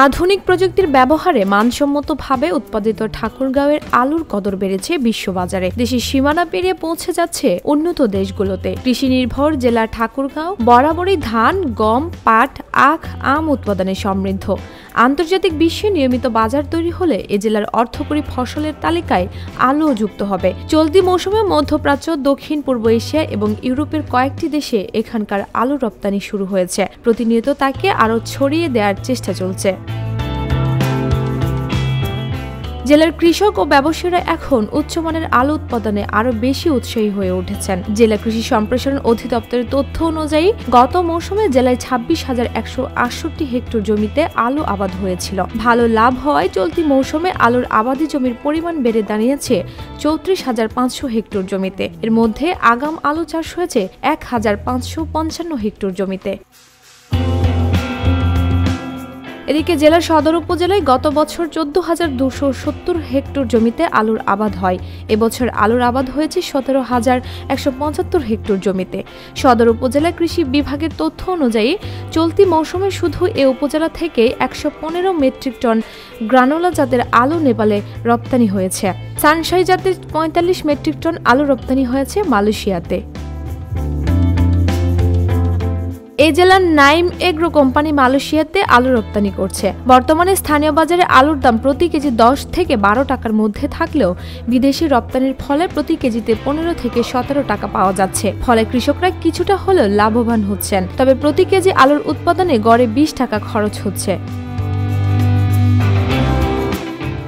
আধুনিক প্রযুক্তির ব্যবহারে মানসম্মতভাবে উৎপাদিত ঠাকুরগাঁওয়ের আলুর কদর বেড়েছে বিশ্ববাজারে। দেশের সীমানা পেরিয়ে পৌঁছে যাচ্ছে উন্নত দেশগুলোতে। কৃষি নির্ভর জেলা ঠাকুরগাঁও বরাবরই ধান, গম, পাট, আখ, আম উৎপাদনে সমৃদ্ধ। আন্তর্জাতিক বিশ্বে নিয়মিত বাজার তৈরি হলে এ জেলার অর্থকরী ফসলের তালিকায় আলুও যুক্ত হবে। চলতি মৌসুমে মধ্যপ্রাচ্য, দক্ষিণ পূর্ব এশিয়া এবং ইউরোপের কয়েকটি দেশে এখানকার আলু রপ্তানি শুরু হয়েছে। প্রতিনিয়ত তাকে আরও ছড়িয়ে দেওয়ার চেষ্টা চলছে। জেলার কৃষক ও ব্যবসায়ীরা এখন উচ্চমানের আলু উৎপাদনে আরও বেশি উৎসাহী হয়ে উঠেছেন। জেলা কৃষি সম্প্রসারণ অধিদপ্তরের তথ্য অনুযায়ী গত মৌসুমে জেলায় 26,168 হেক্টর জমিতে আলু আবাদ হয়েছিল। ভালো লাভ হওয়ায় চলতি মৌসুমে আলুর আবাদি জমির পরিমাণ বেড়ে দাঁড়িয়েছে 34,500 হেক্টর জমিতে। এর মধ্যে আগাম আলু চাষ হয়েছে 1,555 হেক্টর জমিতে। এদিকে জেলার সদর উপজেলায় গত বছর 14,270 হেক্টর জমিতে আলুর আবাদ হয়। এবছর আলুর আবাদ হয়েছে 17,175 হেক্টর জমিতে। সদর উপজেলা কৃষি বিভাগের তথ্য অনুযায়ী চলতি মৌসুমে শুধু এ উপজেলা থেকে 115 মেট্রিক টন গ্রানোলা জাতের আলু নেপালে রপ্তানি হয়েছে। সানশাই জাতের 45 মেট্রিক টন আলু রপ্তানি হয়েছে মালয়েশিয়াতে। এই জেলার নাইম এগ্রো কোম্পানি মালয়েশিয়াতে আলু রপ্তানি করছে। বর্তমানে স্থানীয় বাজারে আলুর দাম প্রতি কেজি 10 থেকে 12 টাকার মধ্যে থাকলেও বিদেশি রপ্তানির ফলে প্রতি কেজিতে 15 থেকে 17 টাকা পাওয়া যাচ্ছে। ফলে কৃষকরা কিছুটা হলেও লাভবান হচ্ছেন। তবে প্রতি কেজি আলুর উৎপাদনে গড়ে 20 টাকা খরচ হচ্ছে।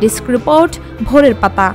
ডেস্ক রিপোর্ট, ভোরের পাতা।